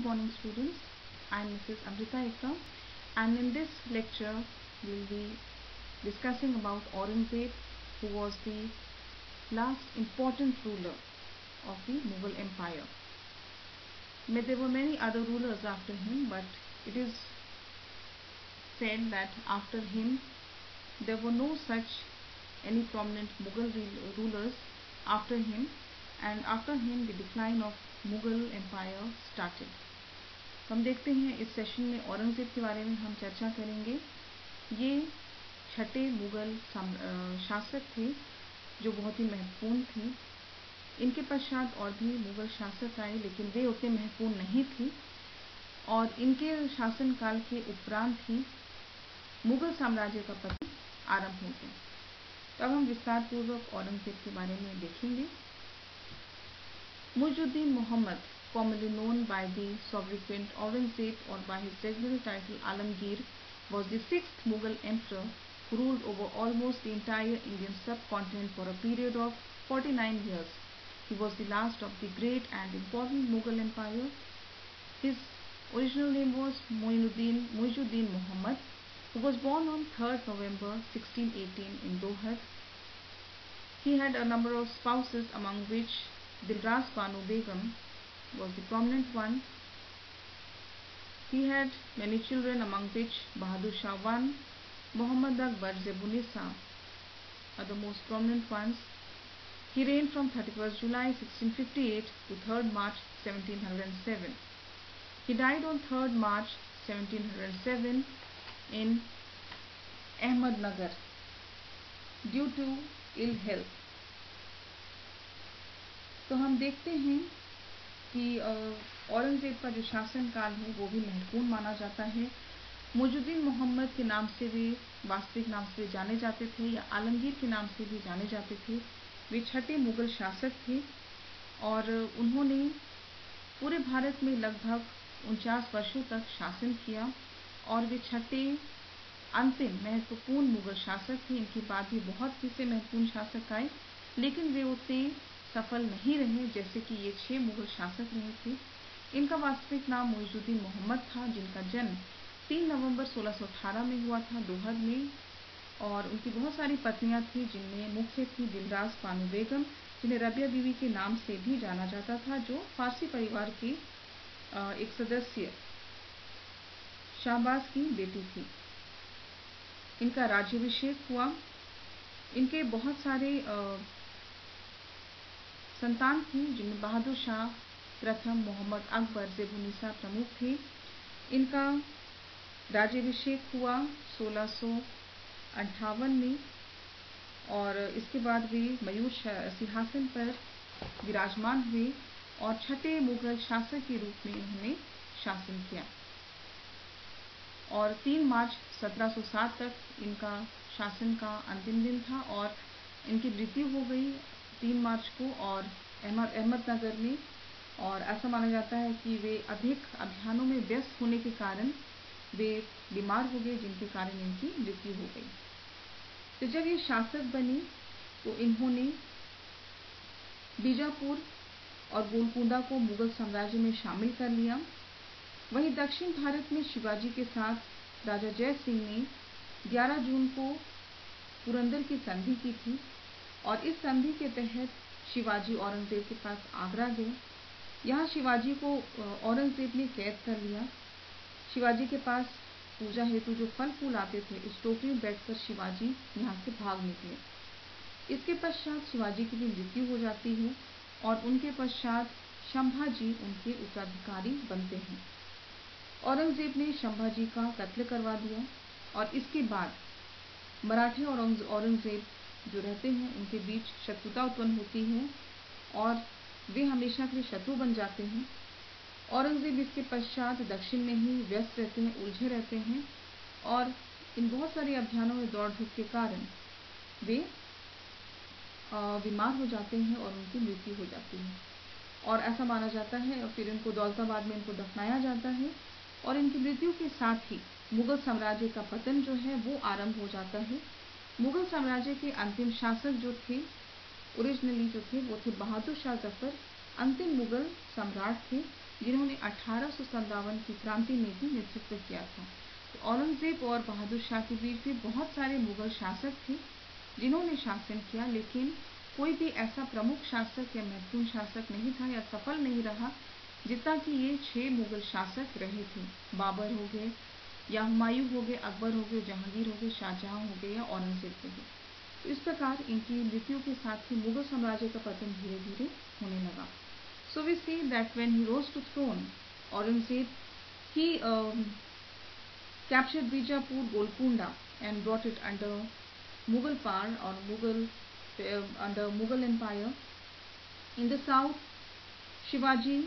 morning students. I am Mrs. Amrita Ekam, and in this lecture we will be discussing about Aurangzeb, who was the last important ruler of the Mughal Empire. There were many other rulers after him, but it is said that after him there were no such any prominent Mughal rulers after him, and after him the decline of Mughal Empire started. हम देखते हैं इस session में औरंगजेब के बारे में हम चर्चा करेंगे। ये छठे मुगल शासक थे जो बहुत ही महत्वपूर्ण थे। इनके पश्चात और भी मुगल शासक आए, लेकिन वे उतने महत्वपूर्ण नहीं थे, और इनके शासनकाल के उपरांत ही मुगल साम्राज्य का पतन आरंभ हो गया। तो अब हम विस्तार पूर्वक औरंगजेब के बारे में देखेंगे। Muizuddin Muhammad, commonly known by the sobriquet Aurangzeb or by his legendary title Alamgir, was the sixth Mughal emperor who ruled over almost the entire Indian subcontinent for a period of 49 years. He was the last of the great and important Mughal empire. His original name was Muizuddin Muhammad, who was born on 3rd November 1618 in Dohat. He had a number of spouses, among which Dilras Banu Begum was the prominent one. He had many children, among which Bahadur Shah I, Muhammad Akbar, Zebu Nisa are the most prominent ones. He reigned from 31st July 1658 to 3rd March 1707. He died on 3rd March 1707 in Ahmednagar due to ill health. तो हम देखते हैं कि औरंगजेब का जो शासन काल है वो भी महत्वपूर्ण माना जाता है। मुइजुद्दीन मोहम्मद के नाम से वे वास्तविक नाम से जाने जाते थे, या आलमगीर के नाम से भी जाने जाते थे। वे छठे मुगल शासक थे और उन्होंने पूरे भारत में लगभग 49 वर्षों तक शासन किया, और वे छठे अंतिम महत्वपूर्ण मुगल शासक थे। इनके बाद भी बहुत से महत्वपूर्ण शासक आए, लेकिन वे उतने सफल नहीं रहे जैसे कि ये 6 मुगल शासक रहे थे। इनका वास्तविक नाम मुइजुद्दीन मोहम्मद था, जिनका जन्म 3 नवंबर 1618 में हुआ था दोहद में, और उनकी बहुत सारी पत्नियां थी, जिनमें मुख्य थी दिलरास बानो बेगम, जिन्हें रबिया बीवी के नाम से भी जाना जाता था, जो फारसी परिवार के एक सदस्य शाहबाज की बेटी थी। इनका राज्याभिषेक हुआ। इनके बहुत सारे संतान थे, जिनमें बहादुर शाह प्रथम, मोहम्मद अकबर, ज़ेबू निसा प्रमुख थे। इनका राज्याभिषेक हुआ 1658 में, और इसके बाद वे मयूर सिंहासन पर विराजमान हुए और छठे मुगल शासक के रूप में उन्होंने शासन किया। और 3 मार्च 1707 तक इनका शासन का अंतिम दिन था, और इनकी मृत्यु हो गई 3 मार्च को और अहमदनगर में। और ऐसा माना जाता है कि वे अधिक अभियानों में व्यस्त होने के कारण वे बीमार हो गए, जिनके कारण इनकी मृत्यु हो गई। तो जब ये शासक बने तो इन्होंने बीजापुर और गोलकुंडा को मुगल साम्राज्य में शामिल कर लिया। वहीं दक्षिण भारत में शिवाजी के साथ राजा जय सिंह ने 11 जून को पुरंदर की संधि की थी, और इस संधि के तहत शिवाजी औरंगजेब के पास आगरा गए। यहाँ शिवाजी को औरंगजेब ने कैद कर लिया। शिवाजी के पास पूजा हेतु जो फल फूल आते थे, उस टोकरी में बैठकर शिवाजी यहाँ से भाग निकले। इसके पश्चात शिवाजी की भी मृत्यु हो जाती है, और उनके पश्चात संभाजी उनके उत्तराधिकारी बनते हैं। औरंगजेब ने संभाजी का कत्ल करवा दिया, और इसके बाद मराठे और औरंगजेब जो रहते हैं उनके बीच शत्रुता उत्पन्न होती है, और वे हमेशा के लिए शत्रु बन जाते हैं। औरंगजेब इसके पश्चात दक्षिण में ही व्यस्त रहते हैं, उलझे रहते हैं, और इन बहुत सारे अभियानों में दौड़ धूप के कारण वे बीमार हो जाते हैं और उनकी मृत्यु हो जाती है। और ऐसा माना जाता है, और फिर इनको दौलताबाद में इनको दफनाया जाता है, और इनकी मृत्यु के साथ ही मुगल साम्राज्य का पतन जो है वो आरंभ हो जाता है। मुगल साम्राज्य के अंतिम शासक जो थे, ओरिजिनली जो थे, वो थे बहादुर शाह जफर, अंतिम मुगल सम्राट थे। जिन्होंने 1857 की क्रांति में भी नेतृत्व किया था। तो औरंगजेब और बहादुर शाह के बीच भी बहुत सारे मुगल शासक थे जिन्होंने शासन किया, लेकिन कोई भी ऐसा प्रमुख शासक या महत्वपूर्ण शासक नहीं था या सफल नहीं रहा जितना कि ये 6 मुगल शासक रहे थे। बाबर हो गए या हुमायूं हो गए, अकबर हो गए, जहांगीर हो गए, शाहजहां हो गए या औरंगजेब हो गए। तो इस प्रकार इनकी मृत्यु के साथ ही मुगल साम्राज्य का पतन धीरे धीरे होने लगा। So we see that when he rose to throne, Aurangzeb, he captured Bijapur, Golconda and brought it under Mughal power or under Mughal Empire. In the south, Shivaji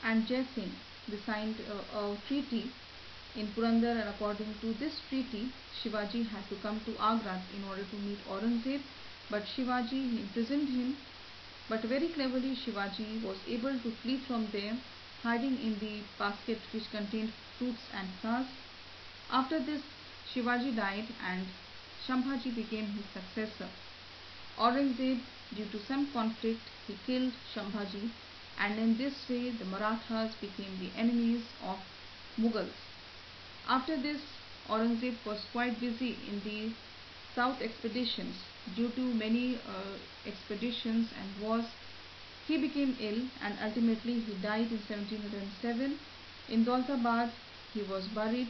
and Jai Singh, they signed a treaty in Purandar, and according to this treaty, Shivaji had to come to Agra in order to meet Aurangzeb, but Shivaji imprisoned him. But very cleverly, Shivaji was able to flee from there, hiding in the basket which contained fruits and flowers. After this, Shivaji died and Shambhaji became his successor. Aurangzeb, due to some conflict, he killed Shambhaji, and in this way the Marathas became the enemies of Mughals. After this, Aurangzeb was quite busy in the south expeditions. Due to many expeditions and wars, he became ill and ultimately he died in 1707. In Daulatabad, he was buried,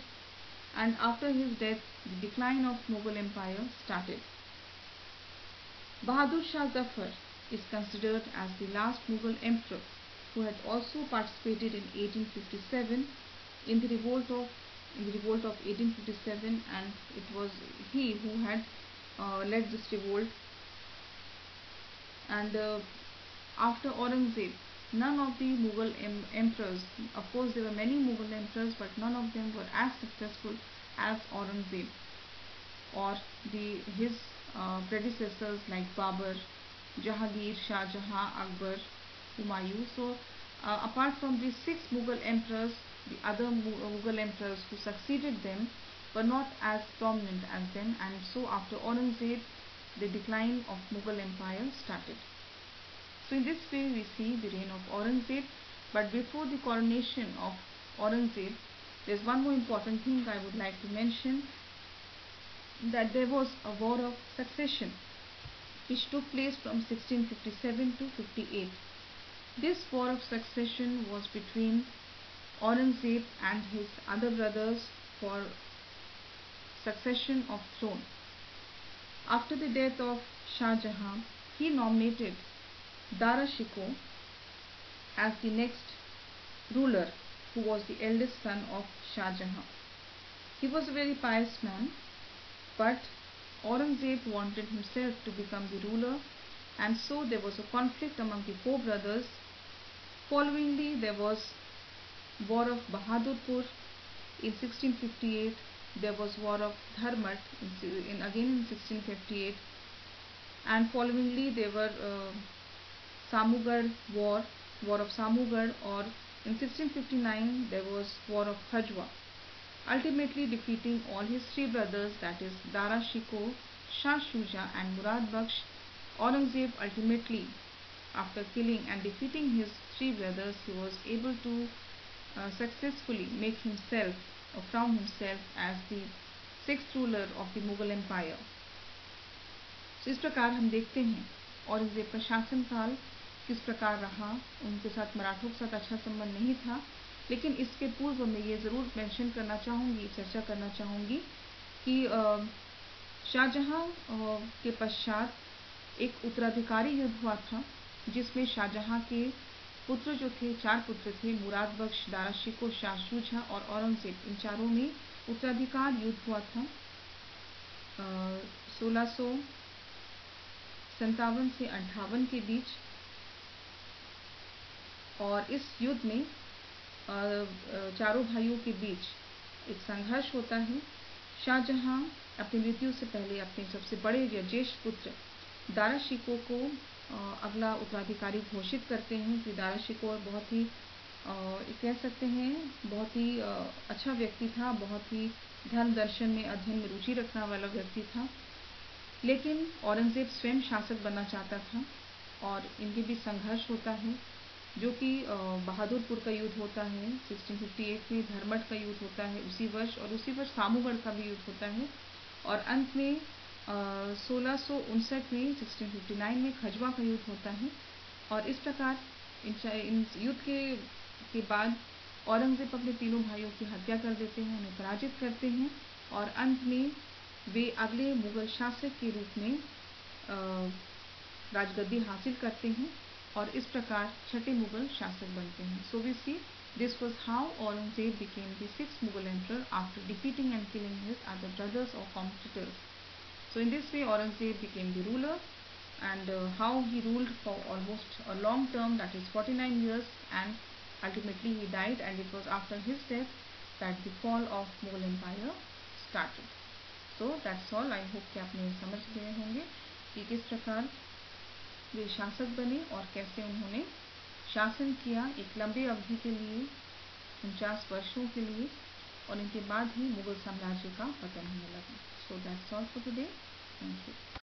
and after his death, the decline of Mughal Empire started. Bahadur Shah Zafar is considered as the last Mughal emperor who had also participated in 1857 in the revolt of 1857, and it was he who had led this revolt. And after Aurangzeb, none of the Mughal emperors, of course there were many Mughal emperors, but none of them were as successful as Aurangzeb or his predecessors like Babur, Jahangir, Shah Jahan, Akbar, Humayun. So apart from these 6 Mughal emperors, the other Mughal emperors who succeeded them were not as prominent as them, and so after Aurangzeb, the decline of Mughal Empire started. So in this way we see the reign of Aurangzeb. But before the coronation of Aurangzeb, there is one more important thing I would like to mention, that there was a war of succession which took place from 1657 to 58. This war of succession was between Aurangzeb and his other brothers for succession of throne. After the death of Shah Jahan, he nominated Dara Shikoh as the next ruler, who was the eldest son of Shah Jahan. He was a very pious man, but Aurangzeb wanted himself to become the ruler, and so there was a conflict among the 4 brothers. Followingly, there was War of Bahadurpur in 1658. There was War of Dharmat again in 1658, and followingly there were Samugad War of Samugad, or in 1659 there was War of Khajwa. Ultimately defeating all his 3 brothers, that is Dara Shikoh, Shah Shuja and Murad Bakhsh, Aurangzeb ultimately, after killing and defeating his 3 brothers, he was able to successfully make himself or crown himself as the 6th ruler of the Mughal Empire. So इस प्रकार हम देखते हैं औरंगजेब का शासनकाल किस प्रकार रहा। उनके साथ मराठों के साथ अच्छा संबंध नहीं था, लेकिन इसके पूर्व मैं ये ज़रूर मेंशन करना चाहूँगी, चर्चा करना चाहूँगी कि शाहजहां के पश्चात एक उत्तराधिकारी युद्ध हुआ था, जिसमें शाहजहां के पुत्र जो थे, 4 पुत्र थे, मुराद बख्श, दारा शिकोह, शाह शुजा और औरंगजेब, इन चारों में उत्तराधिकार युद्ध हुआ था 1657 से 58 के बीच। और इस युद्ध में चारों भाइयों के बीच एक संघर्ष होता है। शाहजहां अपनी मृत्यु से पहले अपने सबसे बड़े या ज्येष्ठ पुत्र दारा शिकोह को अगला उत्तराधिकारी घोषित करते हैं कि दारा शिकोह बहुत ही कह सकते हैं बहुत ही अच्छा व्यक्ति था, बहुत ही धर्म दर्शन में अध्ययन में रुचि रखने वाला व्यक्ति था, लेकिन औरंगजेब स्वयं शासक बनना चाहता था और इनके बीच संघर्ष होता है। जो कि बहादुरपुर का युद्ध होता है 1658 में, धर्मठ का युद्ध होता है उसी वर्ष, और उसी वर्ष सामूगढ़ का भी युद्ध होता है, और अंत में 1659 में 1659 में खजवा का युद्ध होता है। और इस प्रकार इन युद्ध के बाद औरंगजेब अपने तीनों भाइयों की हत्या कर देते हैं, उन्हें पराजित करते हैं, और अंत में वे अगले मुगल शासक के रूप में राजगद्दी हासिल करते हैं, और इस प्रकार छठे मुगल शासक बनते हैं। So we see this was how Aurangzeb became the sixth Mughal emperor after defeating and killing his other brothers और competitors. So in this way Aurangzeb became the ruler, and how he ruled for almost a long term, that is 49 years, and ultimately he died, and it was after his death that the fall of Mughal Empire started. So that's all. I hope कि आपने समझ गए होंगे कि किस प्रकार वे शासक बने और कैसे उन्होंने शासन किया एक लंबे अवधि के लिए, 49 वर्षों के लिए, और इनके बाद ही मुगल साम्राज्य का पतन होने लगा. So that's all for today. Thank you.